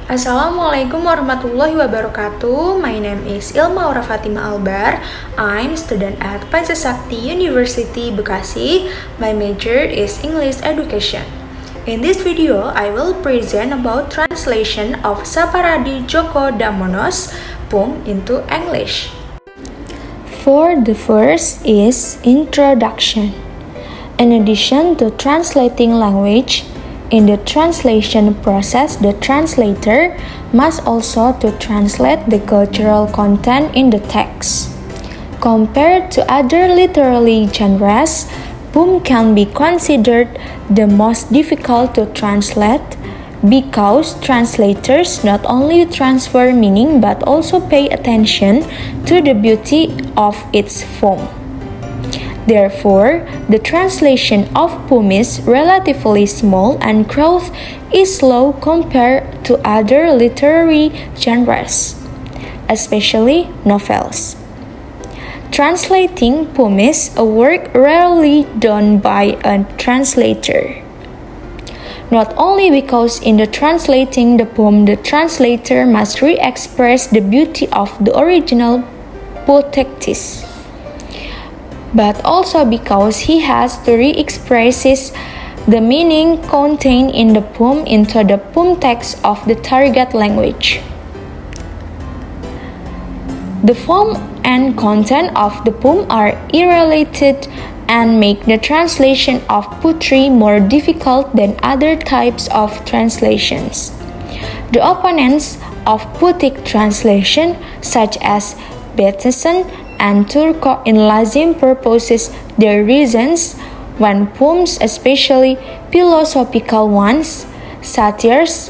Assalamualaikum warahmatullahi wabarakatuh. My name is Ilma Fatimah Albar. I'm student at Pancasakti University Bekasi. My major is English Education. In this video, I will present about translation of Saparadi Djoko Damono's poem into English. For the first is introduction. In addition to translating language, in the translation process, the translator must also to translate the cultural content in the text. Compared to other literary genres, poem can be considered the most difficult to translate because translators not only transfer meaning but also pay attention to the beauty of its form. Therefore, the translation of poem is relatively small and growth is slow compared to other literary genres, especially novels. Translating poem is a work rarely done by a translator. Not only because in the translating the poem the translator must re-express the beauty of the original poetess, but also because he has to re-express the meaning contained in the poem into the poem text of the target language. The form and content of the poem are irrelated and make the translation of poetry more difficult than other types of translations. The opponents of poetic translation, such as Bateson and Turco in Lazim proposes their reasons when poems, especially philosophical ones, satires,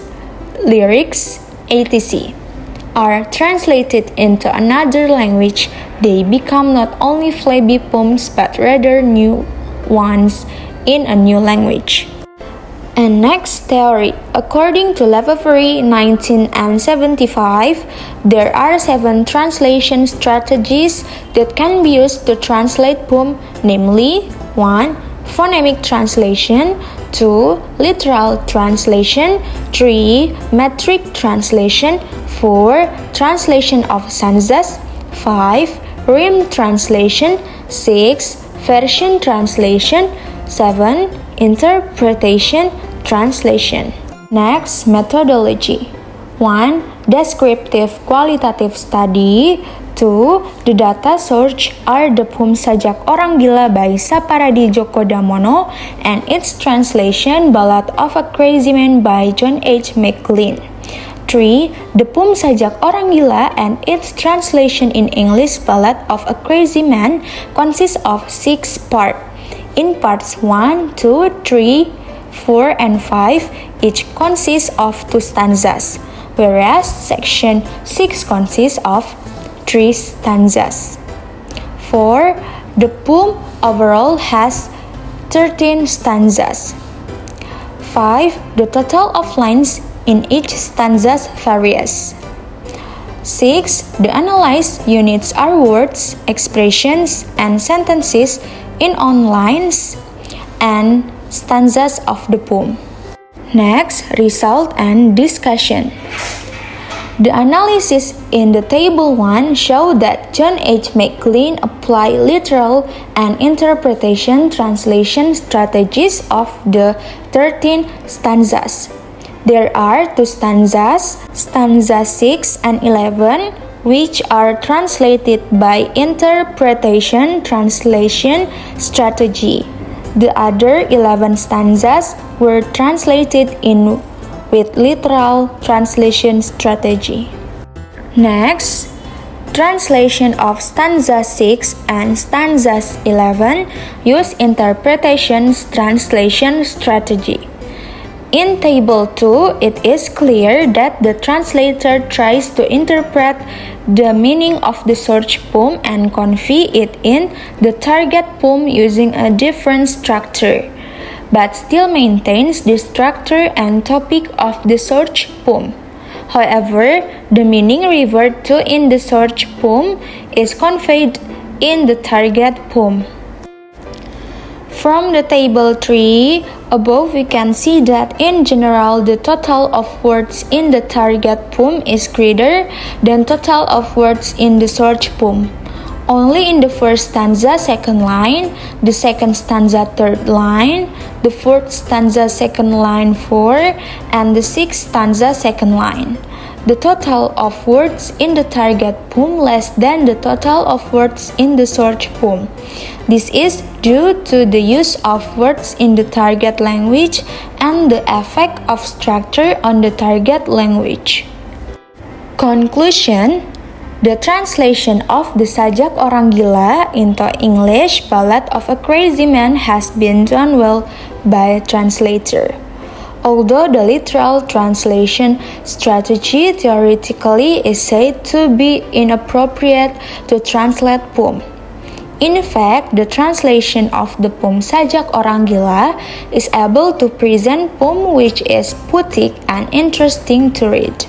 lyrics, etc., are translated into another language, they become not only flabby poems but rather new ones in a new language. And next theory, according to Lefebvre 1975, there are 7 translation strategies that can be used to translate poem, namely 1. Phonemic translation, 2. Literal translation, 3. Metric translation, 4. Translation of stanzas, 5. Rhyme translation, 6. Version translation, 7. Interpretation translation. Next, methodology. 1. Descriptive qualitative study. 2. The data source are the poem Sajak Orang Gila by Saparadi Djoko Damono and its translation Ballad of a Crazy Man by John H. McLean. 3. The poem Sajak Orang Gila and its translation in English Ballad of a Crazy Man consists of 6 parts. In parts 1, 2, 3, 4, and 5, each consists of 2 stanzas, whereas section 6 consists of 3 stanzas. 4. The poem overall has 13 stanzas. 5. The total of lines in each stanza varies. 6. The analyzed units are words, expressions, and sentences in on lines and stanzas of the poem. Next, result and discussion. The analysis in the table 1 show that John H. McLean applied literal and interpretation translation strategies of the 13 stanzas. There are 2 stanzas, stanza 6 and 11, which are translated by interpretation translation strategy. The other 11 stanzas were translated in with literal translation strategy. Next, translation of stanza 6 and stanza 11 use interpretation translation strategy. In table 2, it is clear that the translator tries to interpret the meaning of the search poem and convey it in the target poem using a different structure, but still maintains the structure and topic of the search poem. However, the meaning referred to in the search poem is conveyed in the target poem. From the table 3, Above, we can see that in general, the total of words in the target poem is greater than total of words in the search poem. Only in the first stanza second line, the second stanza third line, the fourth stanza second line 4, and the sixth stanza second line. The total of words in the target poem less than the total of words in the search poem. This is due to the use of words in the target language and the effect of structure on the target language. Conclusion: the translation of the Sajak Orang Gila into English Ballad of a Crazy Man has been done well by a translator. Although the literal translation strategy theoretically is said to be inappropriate to translate poem, in fact, the translation of the poem Sajak Orang Gila is able to present poem which is poetic and interesting to read.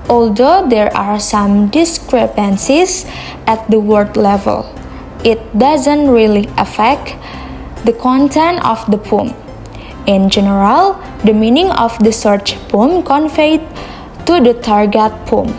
Although there are some discrepancies at the word level, it doesn't really affect the content of the poem. In general, the meaning of the search poem conveyed to the target poem.